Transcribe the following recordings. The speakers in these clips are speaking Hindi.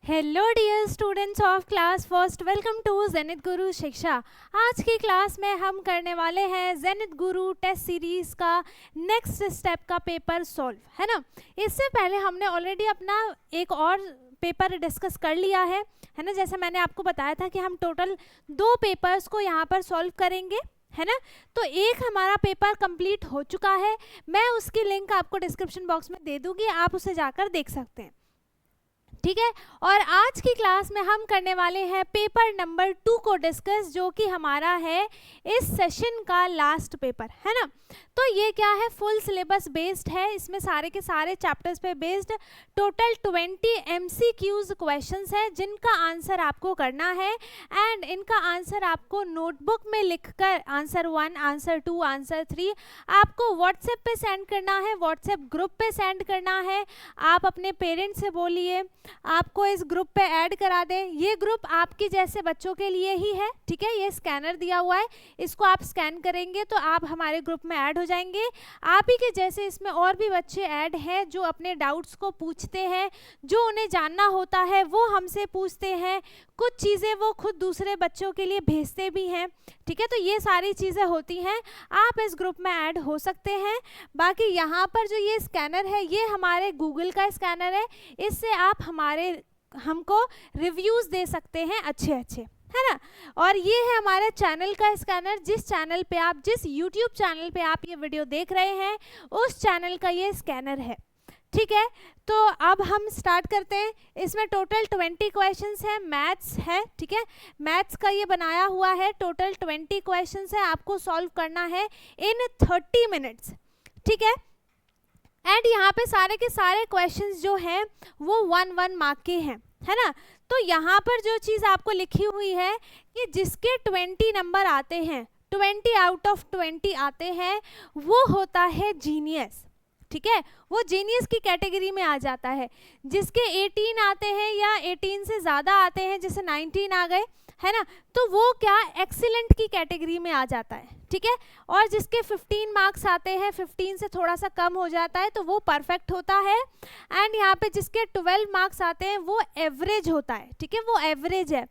Hello dear students of class first, welcome to Zenith Guru Shiksha. आज की क्लास में हम करने वाले हैं जेनिथ गुरु टेस्ट सीरीज का नेक्स्ट स्टेप का पेपर सॉल्व, है ना। इससे पहले हमने ऑलरेडी अपना एक और पेपर डिस्कस कर लिया है ना। जैसे मैंने आपको बताया था कि हम टोटल 2 पेपर्स को यहाँ पर सॉल्व करेंगे, है ना। तो एक हमारा पेपर कंप्लीट हो चुका है, मैं उसकी लिंक आपको डिस्क्रिप्शन बॉक्स में दे दूँगी, आप उसे जाकर देख सकते हैं, ठीक है। और आज की क्लास में हम करने वाले हैं पेपर नंबर 2 को डिस्कस, जो कि हमारा है इस सेशन का लास्ट पेपर, है ना। तो ये क्या है, फुल सिलेबस बेस्ड है, इसमें सारे के सारे चैप्टर्स पे बेस्ड टोटल 20 MCQs क्वेश्चंस है जिनका आंसर आपको करना है। एंड इनका आंसर आपको नोटबुक में लिखकर आंसर 1, आंसर 2, आंसर 3 आपको व्हाट्सएप पे सेंड करना है, व्हाट्सएप ग्रुप पे सेंड करना है। आप अपने पेरेंट्स से बोलिए आपको इस ग्रुप पे ऐड करा दें। ये ग्रुप आपके जैसे बच्चों के लिए ही है, ठीक है। ये स्कैनर दिया हुआ है, इसको आप स्कैन करेंगे तो आप हमारे ग्रुप में ऐड हो जाएंगे। आप ही के जैसे इसमें और भी बच्चे ऐड हैं जो अपने डाउट्स को पूछते हैं, जो उन्हें जानना होता है वो हमसे पूछते हैं, कुछ चीज़ें वो खुद दूसरे बच्चों के लिए भेजते भी हैं, ठीक है। तो ये सारी चीज़ें होती हैं, आप इस ग्रुप में ऐड हो सकते हैं। बाकी यहाँ पर जो ये स्कैनर है ये हमारे गूगल का स्कैनर है, इससे आप हमको रिव्यूज़ दे सकते हैं अच्छे अच्छे, है ना। और ये है हमारे चैनल का स्कैनर, जिस चैनल पे आप, जिस यूट्यूब चैनल पे आप ये वीडियो देख रहे हैं उस चैनल का ये स्कैनर है, ठीक है। तो अब हम स्टार्ट करते हैं। इसमें टोटल 20 क्वेश्चंस हैं, मैथ्स है, ठीक है। मैथ्स का ये बनाया हुआ है, टोटल 20 क्वेश्चंस है, आपको सॉल्व करना है इन 30 मिनट्स, ठीक है। एंड यहाँ पे सारे के सारे क्वेश्चंस जो हैं वो 1-1 मार्क के हैं, है ना। तो यहाँ पर जो चीज़ आपको लिखी हुई है कि जिसके 20 नंबर आते हैं, 20 आउट ऑफ 20 आते हैं, वो होता है जीनियस, ठीक है। वो जीनियस की कैटेगरी में आ जाता है। जिसके 18 आते हैं या 18 से ज़्यादा आते हैं, जैसे 19 आ गए, है ना, तो वो क्या एक्सीलेंट की कैटेगरी में आ जाता है, ठीक है। और जिसके 15 मार्क्स आते हैं, 15 से थोड़ा सा कम हो जाता है, तो वो परफेक्ट होता है। एंड यहाँ पे जिसके 12 मार्क्स आते हैं वो एवरेज होता है, ठीक है, वो एवरेज है।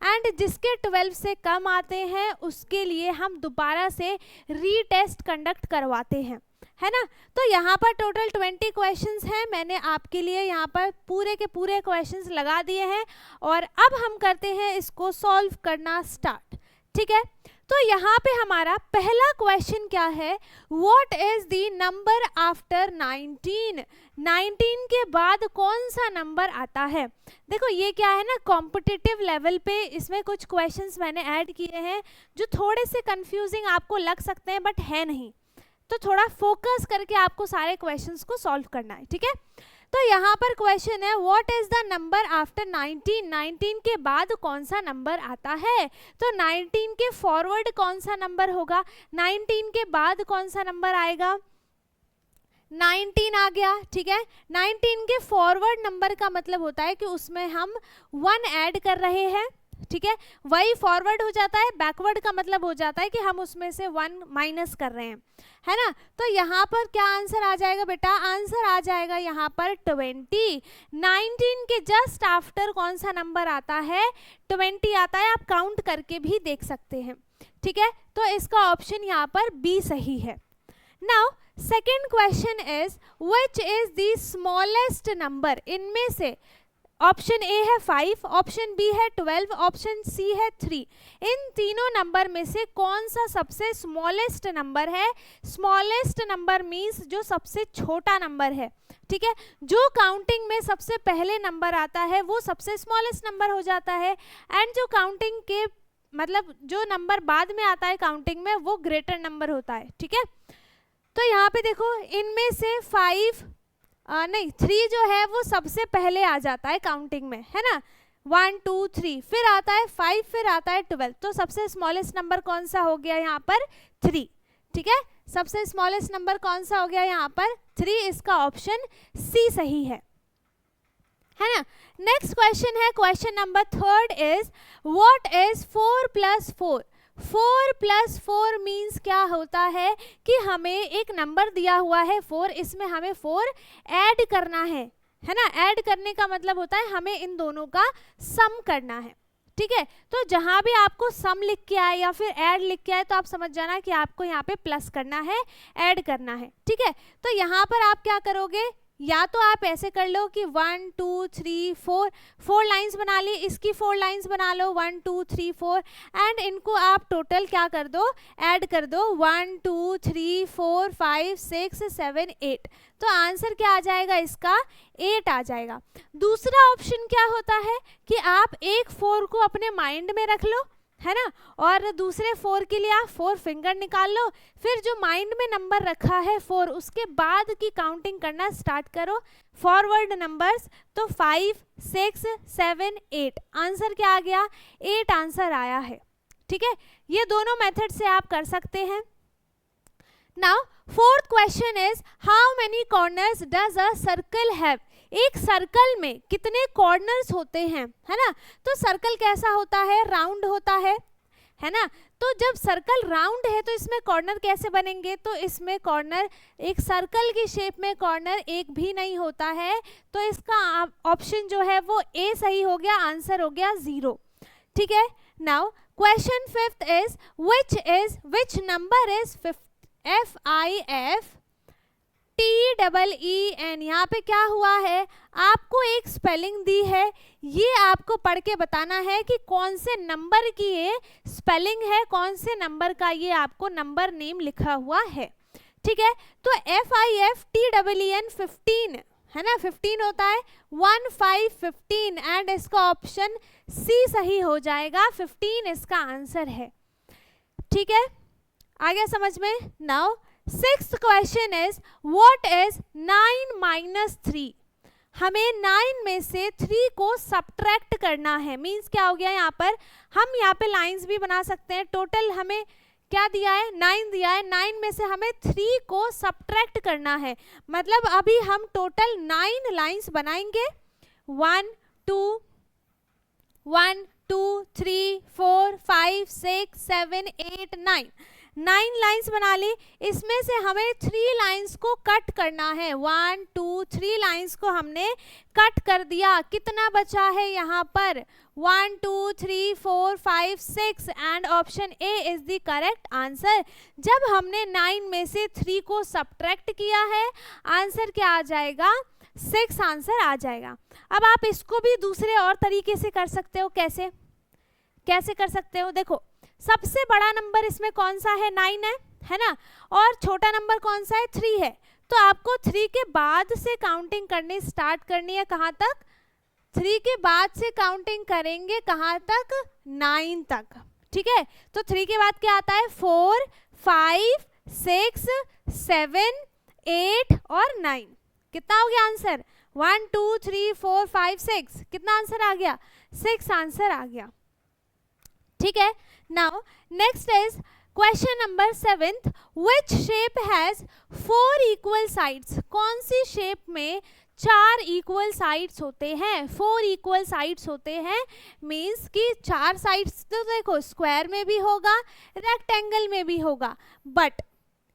एंड जिसके 12 से कम आते हैं उसके लिए हम दोबारा से रीटेस्ट कंडक्ट करवाते हैं, है ना। तो यहाँ पर टोटल 20 क्वेश्चंस हैं, मैंने आपके लिए यहाँ पर पूरे के पूरे क्वेश्चंस लगा दिए हैं और अब हम करते हैं इसको सॉल्व करना स्टार्ट, ठीक है। तो यहाँ पे हमारा पहला क्वेश्चन क्या है, what is the number after 19? 19 के बाद कौन सा नंबर आता है। देखो ये क्या है ना, कॉम्पिटिटिव लेवल पे इसमें कुछ क्वेश्चंस मैंने ऐड किए हैं जो थोड़े से कंफ्यूजिंग आपको लग सकते हैं बट है नहीं, तो थोड़ा फोकस करके आपको सारे क्वेश्चंस को सॉल्व करना है, ठीक है। तो यहाँ पर क्वेश्चन है what is the number after 19? 19 के बाद कौन सा नंबर आता है। तो 19 के फॉरवर्ड कौन सा नंबर होगा, 19 के बाद कौन सा नंबर आएगा, 19 आ गया, ठीक है। 19 के फॉरवर्ड नंबर का मतलब होता है कि उसमें हम 1 ऐड कर रहे हैं, ठीक है। वही फॉरवर्ड हो जाता है, बैकवर्ड का मतलब हो जाता है कि हम उसमें से 1 माइनस कर रहे हैं, है ना। तो यहाँ पर क्या आंसर आ जाएगा बेटा, आंसर आ जाएगा यहाँ पर 20। 19 के जस्ट आफ्टर कौन सा नंबर आता है, 20 आता है, आप काउंट करके भी देख सकते हैं, ठीक है। तो इसका ऑप्शन यहाँ पर बी सही है। Now second question is which is the smallest number. इनमें से ऑप्शन ए है 5, ऑप्शन बी है 12, ऑप्शन सी है 3। इन तीनों नंबर में से कौन सा सबसे स्मॉलेस्ट नंबर है। स्मॉलेस्ट नंबर मीन्स जो सबसे छोटा नंबर है, ठीक है। जो काउंटिंग में सबसे पहले नंबर आता है वो सबसे स्मॉलेस्ट नंबर हो जाता है। एंड जो काउंटिंग के मतलब जो नंबर बाद में आता है काउंटिंग में वो ग्रेटर नंबर होता है, ठीक है। तो यहाँ पे देखो इनमें से 3 जो है वो सबसे पहले आ जाता है काउंटिंग में, है ना। 1 2 3 फिर आता है 5, फिर आता है 12। तो सबसे स्मॉलेस्ट नंबर कौन सा हो गया यहाँ पर 3, ठीक है। सबसे स्मॉलेस्ट नंबर कौन सा हो गया यहाँ पर 3। इसका ऑप्शन सी सही है ना। नेक्स्ट क्वेश्चन है, question number 3 is what is 4 + 4। 4 + 4 means क्या होता है कि हमें एक नंबर दिया हुआ है 4, इसमें हमें 4 ऐड करना है, है ना। ऐड करने का मतलब होता है हमें इन दोनों का सम करना है, ठीक है। तो जहां भी आपको सम लिख के आए या फिर ऐड लिख के आए तो आप समझ जाना कि आपको यहाँ पे प्लस करना है, ऐड करना है, ठीक है। तो यहाँ पर आप क्या करोगे, या तो आप ऐसे कर लो कि 1 2 3 4 लाइंस बना ली, इसकी 4 लाइंस बना लो 1 2 3 4 एंड इनको आप टोटल क्या कर दो, ऐड कर दो 1 2 3 4 5 6 7 8। तो आंसर क्या आ जाएगा इसका, 8 आ जाएगा। दूसरा ऑप्शन क्या होता है कि आप एक 4 को अपने माइंड में रख लो, है ना, और दूसरे 4 के लिए आप 4 फिंगर निकाल लो, फिर जो माइंड में नंबर रखा है 4 उसके बाद की काउंटिंग करना स्टार्ट करो, फॉरवर्ड नंबर्स। तो 5 6 7 8 आंसर क्या आ गया, 8 आंसर आया है, ठीक है। ये दोनों मेथड से आप कर सकते हैं। Now fourth question is how many corners does a circle have. एक सर्कल में कितने कॉर्नर्स होते हैं, है ना। तो सर्कल कैसा होता है, राउंड होता है ना। तो जब सर्कल राउंड है तो इसमें कॉर्नर कैसे बनेंगे, तो इसमें कॉर्नर, एक सर्कल की शेप में कॉर्नर एक भी नहीं होता है, तो इसका ऑप्शन जो है वो ए सही हो गया, आंसर हो गया 0, ठीक है। Now question fifth is which number is FIFTEEN। यहाँ पे क्या हुआ है, आपको एक स्पेलिंग दी है, ये आपको पढ़ के बताना है कि कौन से नंबर की ये स्पेलिंग है, कौन से नंबर का ये आपको नंबर नेम लिखा हुआ है, ठीक है। तो FIFTEEN 15 है ना, 15 होता है 1 5 15 एंड इसका ऑप्शन सी सही हो जाएगा, 15 इसका आंसर है, ठीक है। आ गया समझ में। Now sixth question is what is 9 minus 3। हमें 9 में से 3 को सब्ट्रैक्ट करना है, मीन्स क्या हो गया, यहाँ पर हम यहाँ पे लाइंस भी बना सकते हैं। टोटल हमें क्या दिया है, 9 दिया है, 9 में से हमें 3 को सब्ट्रैक्ट करना है, मतलब अभी हम टोटल 9 लाइंस बनाएंगे, 1 2 3 4 5 6 7 8 9 लाइंस बना ली। इसमें से हमें 3 लाइंस को कट करना है, 1 2 3 लाइंस को हमने कट कर दिया। कितना बचा है यहाँ पर, 1 2 3 4 5 6 and option A is the correct answer. जब हमने 9 में से 3 को सब्ट्रैक्ट किया है, आंसर क्या आ जाएगा, 6 आंसर आ जाएगा। अब आप इसको भी दूसरे और तरीके से कर सकते हो, कैसे कर सकते हो, देखो सबसे बड़ा नंबर इसमें कौन सा है, 9 है ना, और छोटा नंबर कौन सा है, 3 है। तो आपको 3 के बाद से काउंटिंग करनी स्टार्ट करनी है, कहाँ तक, 3 के बाद से काउंटिंग करेंगे कहाँ तक, 9 तक, ठीक है। तो 3 के बाद क्या आता है, 4 5 6 7 8 और 9। कितना हो गया आंसर, 1 2 3 4 5 6, कितना आंसर आ गया, 6 आंसर आ गया, ठीक है। Now next is question number 7th which shape has 4 equal sides. कौन सी शेप में 4 इक्वल साइड्स होते हैं, 4 इक्वल साइड्स होते हैं, मीन्स कि 4 साइड्स तो देखो स्क्वायर में भी होगा, रेक्टेंगल में भी होगा, बट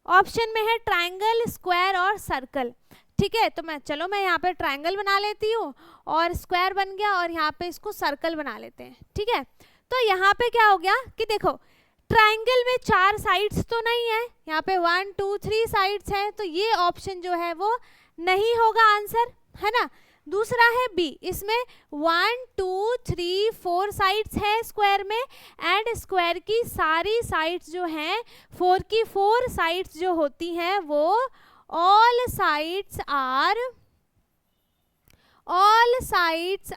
ऑप्शन में है ट्रायंगल, स्क्वायर और सर्कल, ठीक है। तो मैं यहाँ पे ट्रायंगल बना लेती हूँ और स्क्वायर बन गया, और यहाँ पे इसको सर्कल बना लेते हैं, ठीक है। तो यहाँ पे क्या हो गया कि देखो ट्रायंगल में 4 साइड्स तो नहीं है, यहाँ पे 1 2 3 साइड्स हैं, तो ये ऑप्शन जो है वो नहीं होगा आंसर, है ना। दूसरा है बी, इसमें 1 2 3 4 साइड्स है स्क्वायर में, एंड स्क्वायर की सारी साइड्स जो हैं 4 की 4 साइड्स जो होती हैं वो ऑल साइड्स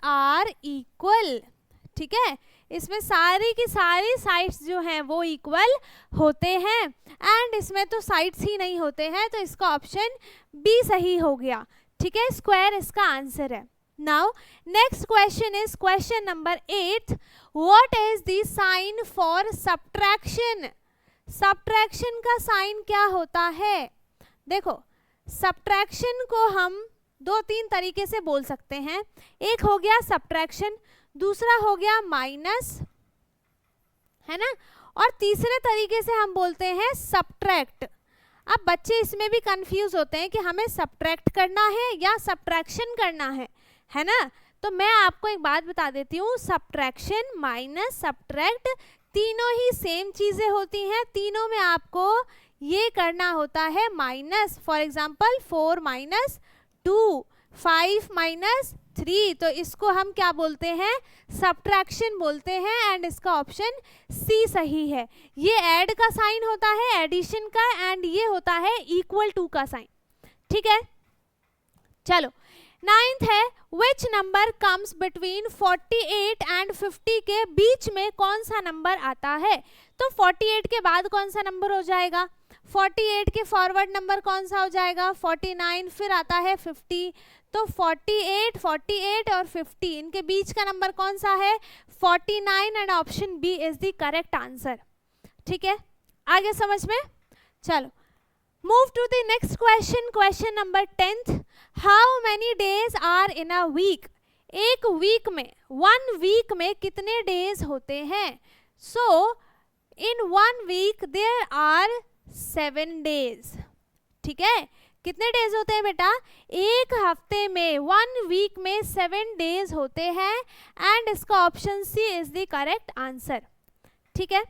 आर इक्वल, ठीक है। इसमें सारी की सारी साइड्स जो हैं वो इक्वल होते हैं, एंड इसमें तो साइड्स ही नहीं होते हैं, तो इसका ऑप्शन बी सही हो गया, ठीक है। स्क्वायर इसका आंसर है। Now next question is question number 8 what is the sign for subtraction. Subtraction का साइन क्या होता है, देखो सब्ट्रैक्शन को हम 2-3 तरीके से बोल सकते हैं। एक हो गया सब्ट्रैक्शन, दूसरा हो गया माइनस, है ना, और तीसरे तरीके से हम बोलते हैं सब्ट्रैक्ट। अब बच्चे इसमें भी कंफ्यूज होते हैं कि हमें सब्ट्रैक्ट करना है या सब्ट्रैक्शन करना है ना। तो मैं आपको एक बात बता देती हूँ, सब्ट्रैक्शन माइनस सब्ट्रैक्ट तीनों ही सेम चीज़ें होती हैं, तीनों में आपको ये करना होता है minus. For example 4 minus 2, 5 minus 3, तो इसको हम क्या बोलते हैं, सब्ट्रैक्शन बोलते हैं, एंड इसका ऑप्शन सी सही है। ये ऐड का साइन होता है, एडिशन का, एंड ये होता है इक्वल टू का साइन, ठीक है। चलो 9th है, which number comes between 48 and 50 के बीच में कौन सा नंबर आता है। तो 48 के बाद कौन सा नंबर हो जाएगा, 48 के फॉरवर्ड नंबर कौन सा हो जाएगा, 49, फिर आता है 50। तो 48, 48 और 50 इनके बीच का नंबर कौन सा है, 49, and option B is the correct answer, ठीक है। आगे समझ में। चलो move to the next question, question number 10th, how many days are in a week. एक वीक में, 1 वीक में कितने डेज होते हैं। So in 1 week there are 7 days, ठीक है। कितने डेज होते हैं बेटा, एक हफ्ते में, 1 वीक में 7 डेज होते हैं, एंड इसका option C is the correct answer, ठीक है।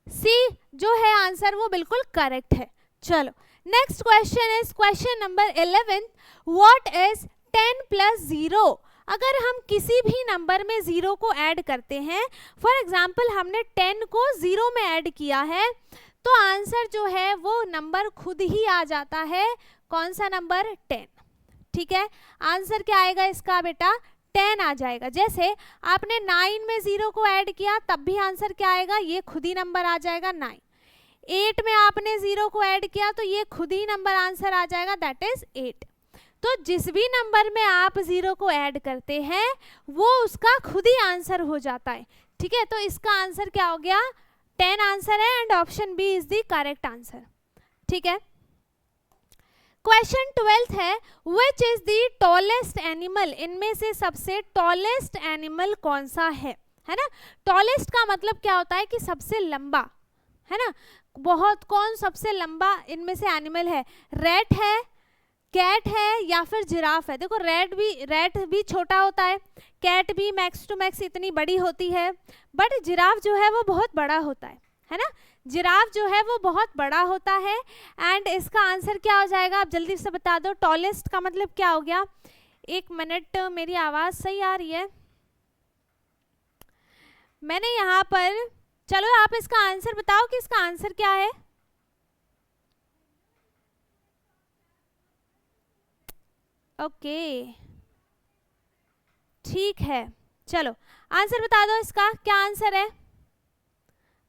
सी जो है आंसर वो बिल्कुल करेक्ट है। चलो next question is question number 11, what is 10 + 0। अगर हम किसी भी नंबर में 0 को ऐड करते हैं, फॉर एग्जाम्पल हमने 10 को 0 में ऐड किया है, तो आंसर जो है वो नंबर खुद ही आ जाता है। कौन सा नंबर, 10, ठीक है। आंसर क्या आएगा इसका बेटा, 10 आ जाएगा। जैसे आपने 9 में 0 को ऐड किया, तब भी आंसर क्या आएगा, ये खुद ही नंबर आ जाएगा 9। 8 में आपने 0 को ऐड किया, तो ये खुद ही नंबर आंसर आ जाएगा, दैट इज 8। तो जिस भी नंबर में आप 0 को ऐड करते हैं वो उसका खुद ही आंसर हो जाता है, ठीक है। तो इसका आंसर क्या हो गया, 10 आंसर है, and option B is the correct answer, ठीक है। क्वेश्चन 12th है, which is the tallest animal. इनमें से सबसे टॉलेस्ट एनिमल कौन सा है ना। टॉलेस्ट का मतलब क्या होता है कि सबसे लंबा, है ना। बहुत, कौन सबसे लंबा इनमें से एनिमल है, रैट है, कैट है, या फिर जिराफ है। देखो रैट भी छोटा होता है, कैट भी मैक्स टू मैक्स इतनी बड़ी होती है, बट जिराफ जो है वो बहुत बड़ा होता है ना। जिराफ जो है वो बहुत बड़ा होता है, एंड इसका आंसर क्या हो जाएगा, आप जल्दी से बता दो। टॉलेस्ट का मतलब क्या हो गया, 1 मिनट, मेरी आवाज़ सही आ रही है, मैंने यहाँ पर, चलो आप इसका आंसर बताओ कि इसका आंसर क्या है। ओके ठीक है, चलो आंसर बता दो, इसका क्या आंसर है,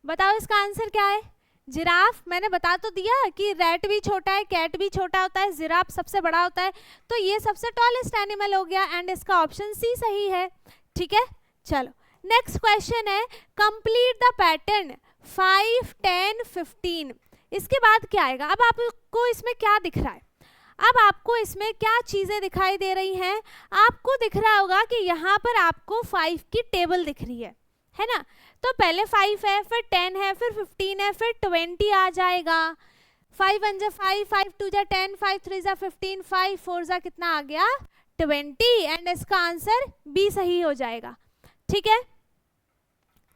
बताओ इसका आंसर क्या है। जिराफ, मैंने बता तो दिया कि रैट भी छोटा है, कैट भी छोटा होता है, जिराफ सबसे बड़ा होता है, तो ये सबसे टॉलेस्ट एनिमल हो गया, एंड इसका ऑप्शन सी सही है, ठीक है। चलो नेक्स्ट क्वेश्चन है, कंप्लीट द पैटर्न 5, 10, 15। इसके बाद क्या आएगा, अब आपको इसमें क्या दिख रहा है, अब आपको इसमें क्या चीज़ें दिखाई दे रही हैं। आपको दिख रहा होगा कि यहाँ पर आपको 5 की टेबल दिख रही है ना। तो पहले 5 है, फिर 10 है, फिर 15 है, फिर 20 आ जाएगा। 5 1 जा 5, 5 2 जा 10, 5 3 जा 15, 5 4 जा कितना आ गया 20, एंड इसका आंसर बी सही हो जाएगा, ठीक है।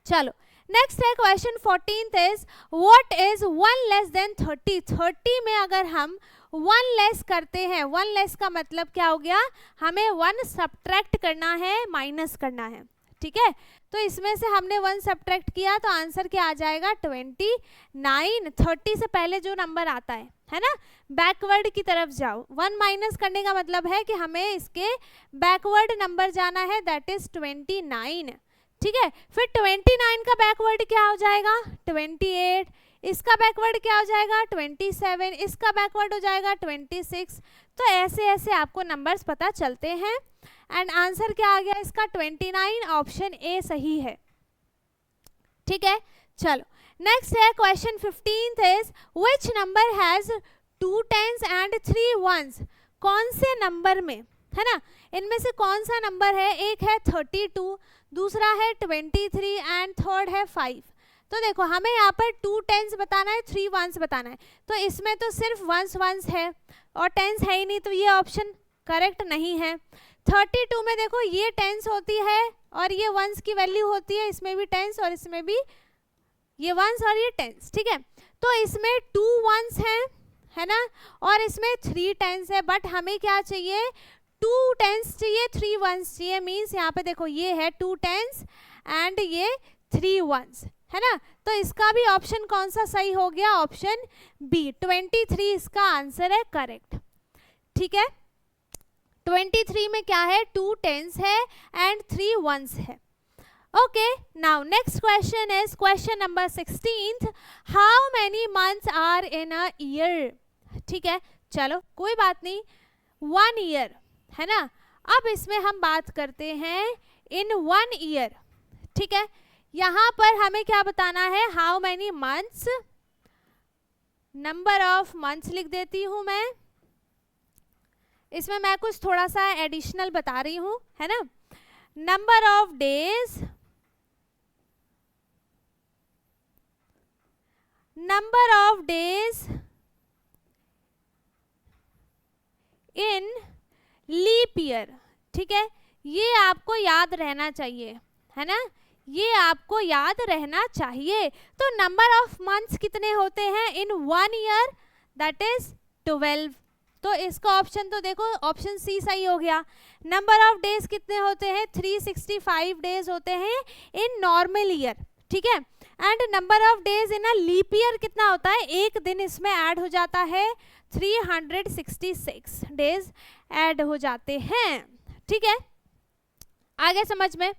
चलो नेक्स्ट है question 14th is, what is 1 less than 30। 30 में अगर हम 1 लेस करते हैं, 1 लेस का मतलब क्या हो गया, हमें 1 सब्ट्रैक्ट करना है, माइनस करना है, ठीक है। तो इसमें से हमने 1 सब्ट्रैक्ट किया, तो आंसर क्या आ जाएगा 29। 30 से पहले जो नंबर आता है ना, बैकवर्ड की तरफ जाओ। 1 माइनस करने का मतलब है कि हमें इसके बैकवर्ड नंबर जाना है, दैट इज 29, ठीक है। फिर 29 का बैकवर्ड क्या हो जाएगा 28, इसका बैकवर्ड क्या हो जाएगा 27, इसका बैकवर्ड हो जाएगा 26। तो ऐसे ऐसे आपको नंबर्स पता चलते हैं, एंड आंसर क्या आ गया इसका 29, ऑप्शन ए सही है, ठीक है। चलो नेक्स्ट है question 15th is, which number has 2 10s and 3 1s। कौन से नंबर में, है ना, इनमें से कौन सा नंबर है, एक है 32, दूसरा है 23 एंड थर्ड है 5। तो देखो हमें यहाँ पर 2 टेंस बताना है, 3 वंस बताना है, तो इसमें तो सिर्फ वंस है और टेंस है ही नहीं, तो ये ऑप्शन करेक्ट नहीं है। 32 में देखो ये टेंस होती है और ये वंस की वैल्यू होती है, इसमें भी टेंस और इसमें भी ये वंस और ये टेंस, ठीक है। तो इसमें 2 वंस हैं, है ना, और इसमें 3 टेंस है, बट हमें क्या चाहिए, 2 टेंस चाहिए, 3 वंस चाहिए। मीन्स यहाँ पे देखो ये है 2 टेंस एंड ये 3 वंस, है ना। तो इसका भी ऑप्शन कौन सा सही हो गया, ऑप्शन बी 23 इसका आंसर है करेक्ट, ठीक है। 23 में क्या है, 2 टेंस है एंड 3 वंस है। Okay, now next question is question number 16, how many months are in a year, ठीक है। चलो कोई बात नहीं, 1 ईयर, है ना। अब इसमें हम बात करते हैं इन 1 ईयर, ठीक है। यहाँ पर हमें क्या बताना है, how many months, number of months लिख देती हूँ मैं, इसमें मैं कुछ थोड़ा सा एडिशनल बता रही हूँ, है ना। Number of days, number of days in leap year, ठीक है। ये आपको याद रहना चाहिए, है ना, ये आपको याद रहना चाहिए। तो नंबर ऑफ मंथ्स कितने होते हैं इन 1 ईयर, दैट इज 12। तो इसका ऑप्शन तो देखो ऑप्शन सी सही हो गया। नंबर ऑफ डेज कितने होते हैं, 365 डेज होते हैं इन नॉर्मल ईयर, ठीक है। And number of days in a leap year कितना होता है, एक दिन इसमें ऐड हो जाता है, 366 डेज ऐड हो जाते हैं, ठीक है। आगे समझ में,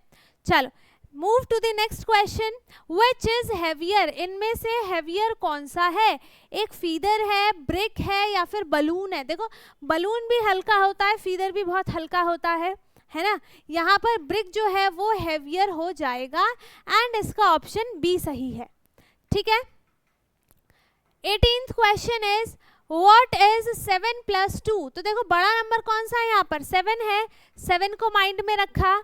चलो move to the next question, which is heavier, इनमें से हैवियर कौन सा है, एक फीदर है, ब्रिक है या फिर बलून है। देखो बलून भी हल्का होता है, फीदर भी बहुत हल्का होता है ना। यहाँ पर ब्रिक जो है वो हैवियर हो जाएगा एंड इसका ऑप्शन बी सही है, ठीक है। 18th question is what is 7 + 2, तो देखो बड़ा नंबर कौन सा है, यहाँ पर 7 है, 7 को माइंड में रखा,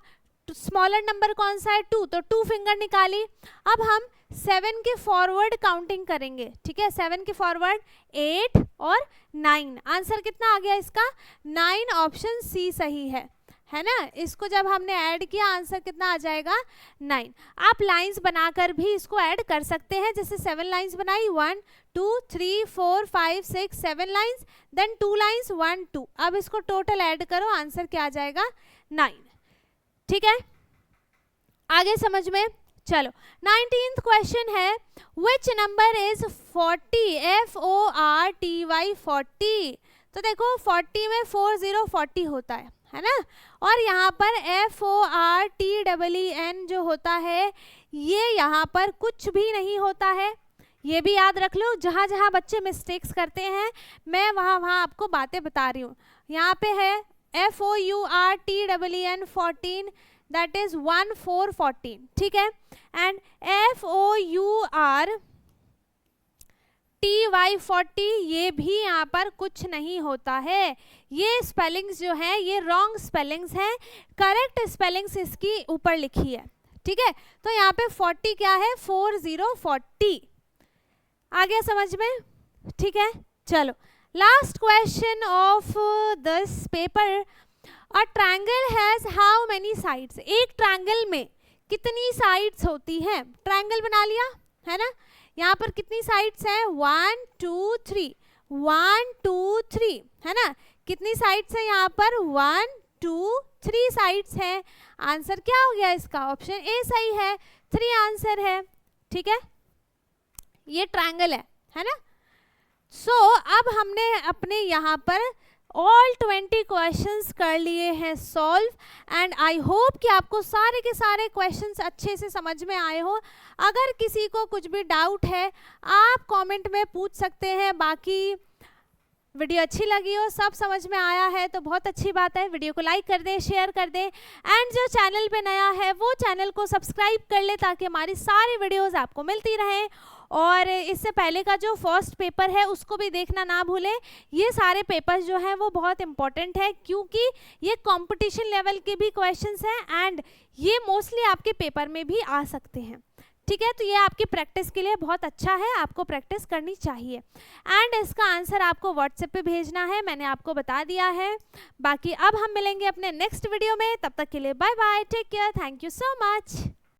स्मॉलर नंबर कौन सा है 2, तो 2 फिंगर निकाली। अब हम 7 के फॉरवर्ड काउंटिंग करेंगे, ठीक है। 7 के फॉरवर्ड 8 और 9, आंसर कितना आ गया इसका 9, ऑप्शन सी सही है ना। इसको जब हमने ऐड किया आंसर कितना आ जाएगा 9। आप लाइंस बनाकर भी इसको ऐड कर सकते हैं, जैसे 7 लाइंस बनाई, 1 2 3 4 5 6 7 लाइंस, देन 2 लाइंस 1 2। अब इसको टोटल ऐड करो, आंसर क्या आ जाएगा 9, ठीक है। आगे समझ में, चलो 19th क्वेश्चन है, विच नंबर इज 40, FORTY 40। तो देखो 40 में 40 40 होता है ना, और यहाँ पर FORTEEN जो होता है ये यहाँ पर कुछ भी नहीं होता है, ये भी याद रख लो। जहाँ जहाँ बच्चे मिस्टेक्स करते हैं मैं वहाँ आपको बातें बता रही हूँ। यहाँ पे है FOURTEEN 14, दैट इज 1 4 14, ठीक है। एंड FOURTY 40 ये भी यहाँ पर कुछ नहीं होता है। ये स्पेलिंग्स जो है ये रॉन्ग स्पेलिंग्स हैं, करेक्ट स्पेलिंग्स इसकी ऊपर लिखी है, ठीक है। तो यहाँ पे 40 क्या है 4040, आ गया समझ में, ठीक है। चलो last question of this paper, a triangle has how many sides, एक ट्रायंगल में कितनी साइड्स होती हैं। ट्रायंगल बना लिया है ना, यहाँ पर कितनी साइड्स हैं 1 2 3 1 2 3, है ना। कितनी साइड्स है यहाँ पर 1 2 3 साइड्स हैं। आंसर क्या हो गया इसका, ऑप्शन ए सही है, 3 आंसर है, ठीक है। ये ट्रायंगल है ना। सो अब हमने अपने यहाँ पर ऑल 20 क्वेश्चंस कर लिए हैं सॉल्व, एंड आई होप कि आपको सारे के सारे क्वेश्चंस अच्छे से समझ में आए हो। अगर किसी को कुछ भी डाउट है आप कमेंट में पूछ सकते हैं। बाकी वीडियो अच्छी लगी हो, सब समझ में आया है तो बहुत अच्छी बात है। वीडियो को लाइक कर दें, शेयर कर दें, एंड जो चैनल पे नया है वो चैनल को सब्सक्राइब कर ले ताकि हमारी सारी वीडियोस आपको मिलती रहें। और इससे पहले का जो फर्स्ट पेपर है उसको भी देखना ना भूलें। ये सारे पेपर्स जो हैं वो बहुत इंपॉर्टेंट है क्योंकि ये कंपटीशन लेवल के भी क्वेश्चंस हैं एंड ये मोस्टली आपके पेपर में भी आ सकते हैं, ठीक है, तो ये आपकी प्रैक्टिस के लिए बहुत अच्छा है, आपको प्रैक्टिस करनी चाहिए। एंड इसका आंसर आपको व्हाट्सएप पे भेजना है, मैंने आपको बता दिया है। बाकी अब हम मिलेंगे अपने नेक्स्ट वीडियो में, तब तक के लिए bye bye, take care, thank you so much.